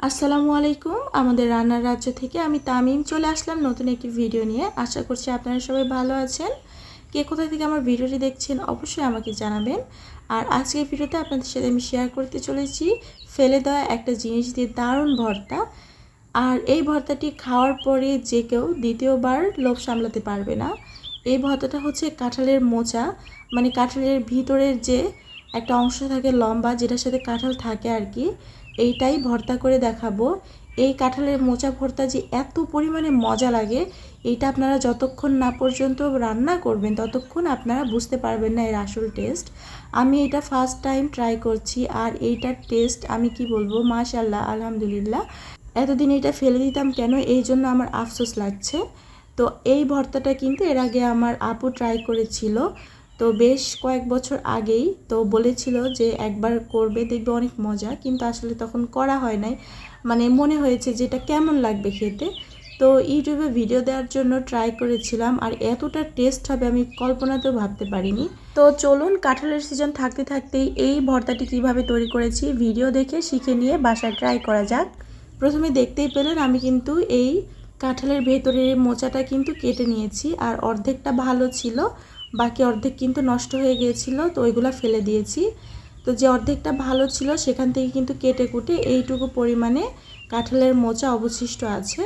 আসসালামু আলাইকুম। আমাদের রান্নার রাজ্য থেকে আমি তামিম চলে আসলাম নতুন একটি ভিডিও নিয়ে। আশা করছি আপনারা সবাই ভালো আছেন। কে কোথা থেকে আমার ভিডিওটি দেখছেন অবশ্যই আমাকে জানাবেন। আর আজকের ভিডিওতে আপনাদের সাথে আমি শেয়ার করতে চলেছি ফেলে দেওয়া একটা জিনিস দিয়ে দারুণ ভর্তা। আর এই ভর্তাটি খাওয়ার পরে যে কেউ দ্বিতীয়বার লোভ সামলাতে পারবে না। এই ভর্তাটা হচ্ছে কাঁঠালের মোচা, মানে কাঁঠালের ভিতরের যে একটা অংশ থাকে লম্বা, যেটার সাথে কাঁঠাল থাকে আর কি, এইটাই ভর্তা করে দেখাবো। এই কাঁঠালের মোচা ভর্তা যে এত পরিমাণে মজা লাগে, এইটা আপনারা যতক্ষণ না পর্যন্ত রান্না করবেন ততক্ষণ আপনারা বুঝতে পারবেন না এর আসল টেস্ট। আমি এটা ফার্স্ট টাইম ট্রাই করছি, আর এইটার টেস্ট আমি কি বলবো, মাশাআল্লাহ, আলহামদুলিল্লাহ। এতদিন এটা ফেলে দিতাম কেন, এই জন্য আমার আফসোস লাগছে। তো এই ভর্তাটা কিন্তু এর আগে আমার আপু ট্রাই করেছিল, তো বেশ কয়েক বছর আগেই। তো বলেছিল যে একবার করবে, দেখবে অনেক মজা, কিন্তু আসলে তখন করা হয় নাই। মানে মনে হয়েছে যে এটা কেমন লাগবে খেতে। তো ইউটিউবে ভিডিও দেওয়ার জন্য ট্রাই করেছিলাম, আর এতটা টেস্ট হবে আমি কল্পনাতেও ভাবতে পারিনি। তো চলুন, কাঁঠালের সিজন থাকতে থাকতেই এই ভর্তাটি কিভাবে তৈরি করেছি ভিডিও দেখে শিখে নিয়ে বাসায় ট্রাই করা যাক। প্রথমে দেখতেই পেলেন আমি কিন্তু এই কাঁঠালের ভেতরের মোচাটা কিন্তু কেটে নিয়েছি, আর অর্ধেকটা ভালো ছিল, বাকি অর্ধেক কিন্তু নষ্ট হয়ে গিয়েছিল, তো ওইগুলো ফেলে দিয়েছি। তো যে অর্ধেকটা ভালো ছিল সেখান থেকে কিন্তু কেটে কুটে এইটুকু পরিমাণে কাঁঠালের মোচা অবশিষ্ট আছে।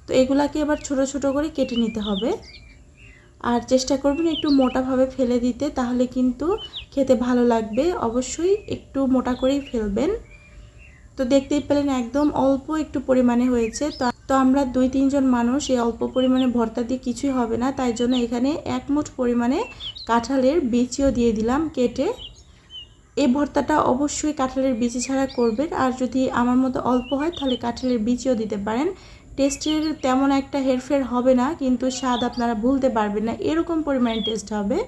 তো এগুলাকে এবার ছোট ছোট করে কেটে নিতে হবে, আর চেষ্টা করবেন একটু মোটাভাবে ফেলে দিতে, তাহলে কিন্তু খেতে ভালো লাগবে। অবশ্যই একটু মোটা করেই ফেলবেন। তো দেখতেই পেলেন একদম অল্প একটু পরিমাণে হয়েছে। তো আমরা 2-3 জন মানুষ, এই অল্প পরিমাণে ভর্তা দিয়ে কিছুই হবে না, তাই জন্য এখানে এক মুঠ পরিমাণে কাঁঠালের বিচিও দিয়ে দিলাম কেটে। এই ভর্তাটা অবশ্যই কাঁঠালের বিচি ছাড়া করবেন, আর যদি আমার মতো অল্প হয় তাহলে কাঁঠালের বিচিও দিতে পারেন। টেস্টের তেমন একটা হেরফের হবে না, কিন্তু স্বাদ আপনারা ভুলতে পারবেন না, এরকম পরিমাণে টেস্ট হবে।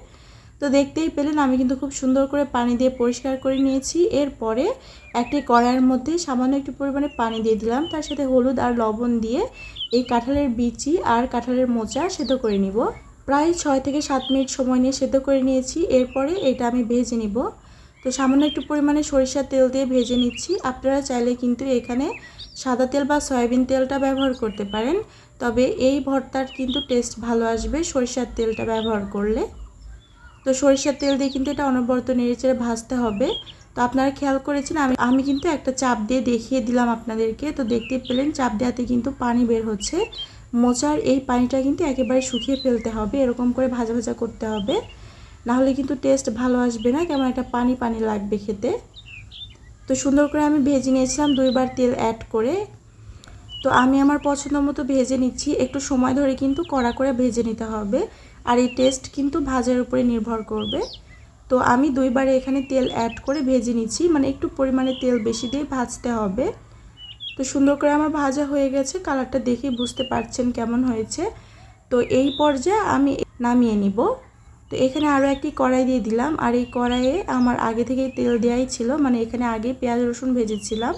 তো দেখতেই পেলেন আমি কিন্তু খুব সুন্দর করে পানি দিয়ে পরিষ্কার করে নিয়েছি। এরপরে একটি কড়াইয়ের মধ্যে সামান্য একটু পরিমাণে পানি দিয়ে দিলাম, তার সাথে হলুদ আর লবণ দিয়ে এই কাঁঠালের বিচি আর কাঁঠালের মোচা সেদ্ধ করে নিব। প্রায় 6 থেকে 7 মিনিট সময় নিয়ে সেদ্ধ করে নিয়েছি। এরপরে এটা আমি ভেজে নিব। তো সামান্য একটু পরিমাণে সরিষার তেল দিয়ে ভেজে নিচ্ছি। আপনারা চাইলে কিন্তু এখানে সাদা তেল বা সয়াবিন তেলটা ব্যবহার করতে পারেন, তবে এই ভর্তার কিন্তু টেস্ট ভালো আসবে সরিষার তেলটা ব্যবহার করলে। তো সরিষার তেল দিয়ে কিন্তু এটা অনবরত নেড়েচেড়ে ভাজতে হবে। তো আপনারা খেয়াল করেছেন আমি কিন্তু একটা চাপ দিয়ে দেখিয়ে দিলাম আপনাদেরকে। তো দেখতেই পেলেন চাপ দেওয়াতে কিন্তু পানি বের হচ্ছে। মোচার এই পানিটা কিন্তু একেবারে শুকিয়ে ফেলতে হবে, এরকম করে ভাজা ভাজা করতে হবে, নাহলে কিন্তু টেস্ট ভালো আসবে না, কেমন একটা পানি পানি লাগবে খেতে। তো সুন্দর করে আমি ভেজে নিয়েছিলাম 2বার তেল অ্যাড করে। তো আমি আমার পছন্দ মতো ভেজে নিচ্ছি, একটু সময় ধরে কিন্তু কড়া করে ভেজে নিতে হবে, আর এই টেস্ট কিন্তু ভাজার উপরে নির্ভর করবে। তো আমি 2বারে এখানে তেল অ্যাড করে ভেজে নিচ্ছি, মানে একটু পরিমাণে তেল বেশি দিয়ে ভাজতে হবে। তো সুন্দর করে আমার ভাজা হয়ে গেছে, কালারটা দেখেই বুঝতে পারছেন কেমন হয়েছে। তো এই পর্যায়ে আমি নামিয়ে নিব। তো এখানে আরও একটি কড়াই দিয়ে দিলাম, আর এই কড়াইয়ে আমার আগে থেকেই তেল দেওয়াই ছিল, মানে এখানে আগে পেঁয়াজ রসুন ভেজেছিলাম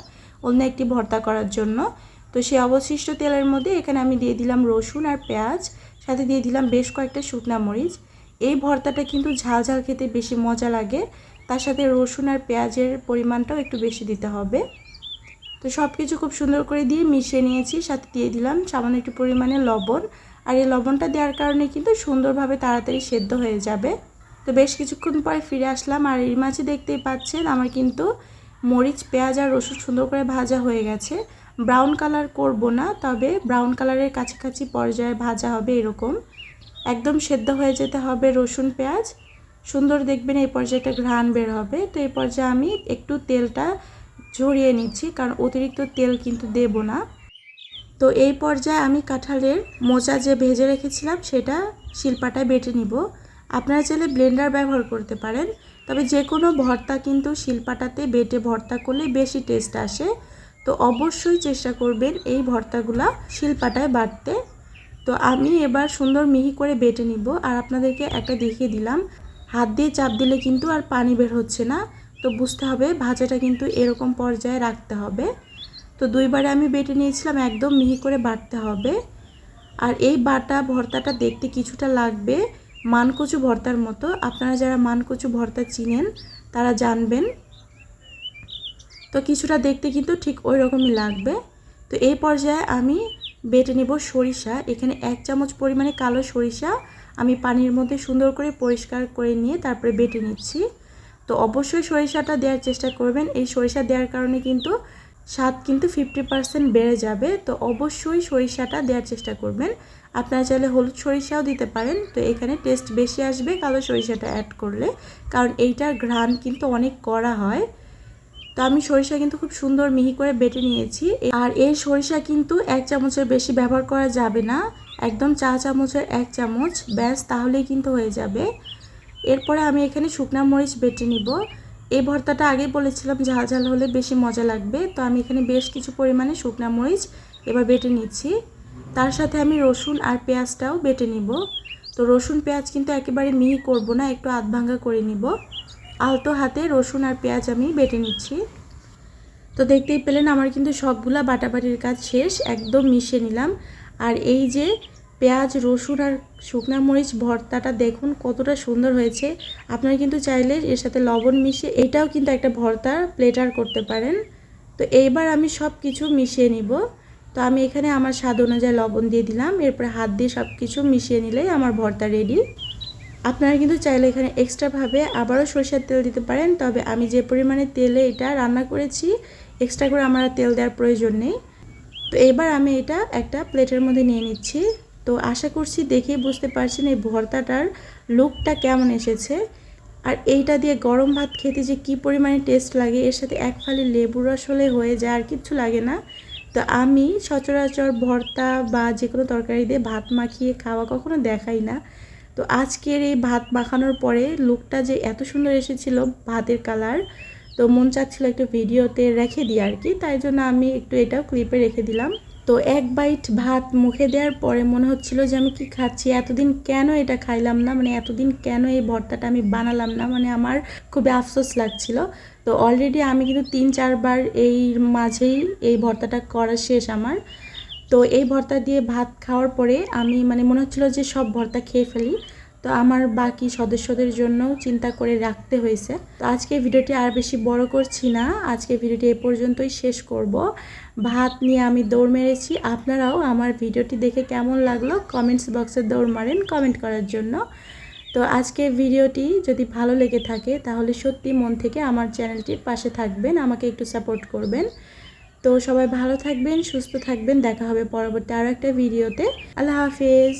অন্য একটি ভর্তা করার জন্য। তো সেই অবশিষ্ট তেলের মধ্যে এখানে আমি দিয়ে দিলাম রসুন আর পেঁয়াজ, সাথে দিয়ে দিলাম বেশ কয়েকটা শুকনা মরিচ। এই ভর্তাটা কিন্তু ঝাল ঝাল খেতে বেশি মজা লাগে, তার সাথে রসুন আর পেঁয়াজের পরিমাণটাও একটু বেশি দিতে হবে। তো সব কিছু খুব সুন্দর করে দিয়ে মিশিয়ে নিয়েছি, সাথে দিয়ে দিলাম সামান্য একটু পরিমাণে লবণ। আর এই লবণটা দেওয়ার কারণে কিন্তু সুন্দরভাবে তাড়াতাড়ি সেদ্ধ হয়ে যাবে। তো বেশ কিছুক্ষণ পরে ফিরে আসলাম, আর এর মাঝে দেখতেই পাচ্ছেন আমার কিন্তু মরিচ, পেঁয়াজ আর রসুন সুন্দর করে ভাজা হয়ে গেছে। ব্রাউন কালার করব না, তবে ব্রাউন কালারের কাছাকাছি পর্যায়ে ভাজা হবে এরকম। একদম সেদ্ধ হয়ে যেতে হবে রসুন পেঁয়াজ। সুন্দর দেখবেন এই পর্যায়ে একটা ঘ্রাণ বের হবে। তো এই পর্যায়ে আমি একটু তেলটা ঝরিয়ে নিচ্ছি, কারণ অতিরিক্ত তেল কিন্তু দেব না। তো এই পর্যায়ে আমি কাঁঠালের মোচা যে ভেজে রেখেছিলাম সেটা শিলপাটায় বেটে নিব। আপনারা চাইলে ব্লেন্ডার ব্যবহার করতে পারেন, তবে যে কোনো ভর্তা কিন্তু শিলপাটাতে বেটে ভর্তা করলে বেশি টেস্ট আসে। তো অবশ্যই চেষ্টা করবেন এই ভর্তাগুলা শিলপাটায় বাটতে। তো আমি এবার সুন্দর মিহি করে বেটে নিব, আর আপনাদেরকে একটা দেখিয়ে দিলাম, হাত দিয়ে চাপ দিলে কিন্তু আর পানি বের হচ্ছে না। তো বুঝতে হবে ভাজাটা কিন্তু এরকম পর্যায়ে রাখতে হবে। তো 2বারে আমি বেটে নিয়েছিলাম, একদম মিহি করে বাটতে হবে। আর এই বাটা ভর্তাটা দেখতে কিছুটা লাগবে মানকচু ভর্তার মতো। আপনারা যারা মানকচু ভর্তা চিনেন তারা জানবেন। তো কিছুটা দেখতে কিন্তু ঠিক ওই রকমই লাগবে। তো এই পর্যায়ে আমি বেটে নিব সরিষা। এখানে 1 চামচ পরিমাণে কালো সরিষা আমি পানির মধ্যে সুন্দর করে পরিষ্কার করে নিয়ে তারপরে বেটে নিচ্ছি। তো অবশ্যই সরিষাটা দেওয়ার চেষ্টা করবেন। এই সরিষা দেওয়ার কারণে কিন্তু স্বাদ কিন্তু 50% বেড়ে যাবে। তো অবশ্যই সরিষাটা দেওয়ার চেষ্টা করবেন। আপনারা চাইলে হলুদ সরিষাও দিতে পারেন। তো এখানে টেস্ট বেশি আসবে কালো সরিষাটা অ্যাড করলে, কারণ এইটার ঘ্রাণ কিন্তু অনেক কড়া হয়। তো আমি সরিষা কিন্তু খুব সুন্দর মিহি করে বেটে নিয়েছি। আর এই সরিষা কিন্তু 1 চামচের বেশি ব্যবহার করা যাবে না, একদম চা চামচের 1 চামচ ব্যাস, তাহলেই কিন্তু হয়ে যাবে। এরপরে আমি এখানে শুকনা মরিচ বেটে নিব। এই ভর্তাটা আগে বলেছিলাম ঝাল ঝাল হলে বেশি মজা লাগবে। তো আমি এখানে বেশ কিছু পরিমাণে শুকনা মরিচ এবার বেটে নিচ্ছি। তার সাথে আমি রসুন আর পেঁয়াজটাও বেটে নিব। তো রসুন পেঁয়াজ কিন্তু একেবারে মিহি করব না, একটু আধ ভাঙা করে নিব। আলতো হাতে রসুন আর পেঁয়াজ আমি বেটে নিচ্ছি। তো দেখতেই পেলেন আমার কিন্তু সবগুলা বাটাবাটির কাজ শেষ, একদম মিশিয়ে নিলাম। আর এই যে পেঁয়াজ রসুন আর শুকনা মরিচ ভর্তাটা দেখুন কতটা সুন্দর হয়েছে। আপনারা কিন্তু চাইলে এর সাথে লবণ মিশিয়ে এটাও কিন্তু একটা ভর্তা প্লেটার করতে পারেন। তো এইবার আমি সব কিছু মিশিয়ে নিব। তো আমি এখানে আমার স্বাদ অনুযায়ী লবণ দিয়ে দিলাম। এরপরে হাত দিয়ে সব কিছু মিশিয়ে নিলেই আমার ভর্তা রেডি। আপনারা কিন্তু চাইলে এখানে এক্সট্রাভাবে আবারও সরষের তেল দিতে পারেন, তবে আমি যে পরিমাণে তেলে এটা রান্না করেছি এক্সট্রা করে আমার তেল দেওয়ার প্রয়োজন নেই। তো এবার আমি এটা একটা প্লেটের মধ্যে নিয়ে নিচ্ছি। তো আশা করছি দেখেই বুঝতে পারছেন এই ভর্তাটার লুকটা কেমন এসেছে। আর এইটা দিয়ে গরম ভাত খেতে যে কি পরিমাণে টেস্ট লাগে, এর সাথে এক ফালি লেবুর রস হলে হয়ে যায়, আর কিচ্ছু লাগে না। তো আমি সচরাচর ভর্তা বা যে কোনো তরকারি দিয়ে ভাত মাখিয়ে খাওয়া কখনো দেখাই না। তো আজকের এই ভাত মাখানোর পরে লুকটা যে এত সুন্দর এসেছিল ভাতের কালার, তো মন চাচ্ছিল একটু ভিডিওতে রেখে দিই আর কি, তাই জন্য আমি একটু এটাও ক্লিপে রেখে দিলাম। তো এক বাইট ভাত মুখে দেওয়ার পরে মনে হচ্ছিল যে আমি কি খাচ্ছি, এতদিন কেন এটা খাইলাম না, মানে এতদিন কেন এই ভর্তাটা আমি বানালাম না, মানে আমার খুবই আফসোস লাগছিল। তো অলরেডি আমি কিন্তু 3-4 বার এই মাঝেই এই ভর্তাটা করা শেষ আমার। তো এই ভর্তা দিয়ে ভাত খাওয়ার পরে আমি মানে মনে হচ্ছিল যে সব ভর্তা খেয়ে ফেলি। তো আমার বাকি সদস্যদের জন্যও চিন্তা করে রাখতে হয়েছে। তো আজকে ভিডিওটি আর বেশি বড় করছি না, আজকে ভিডিওটি এ পর্যন্তই শেষ করব। ভাত নিয়ে আমি দৌড় মেরেছি। আপনারাও আমার ভিডিওটি দেখে কেমন লাগলো কমেন্টস বক্সে দৌড় মারেন কমেন্ট করার জন্য। তো আজকের ভিডিওটি যদি ভালো লেগে থাকে তাহলে সত্যি মন থেকে আমার চ্যানেলটির পাশে থাকবেন, আমাকে একটু সাপোর্ট করবেন। তো সবাই ভালো থাকবেন, সুস্থ থাকবেন, দেখা হবে পরবর্তী আরও একটা ভিডিওতে। আল্লাহ হাফেজ।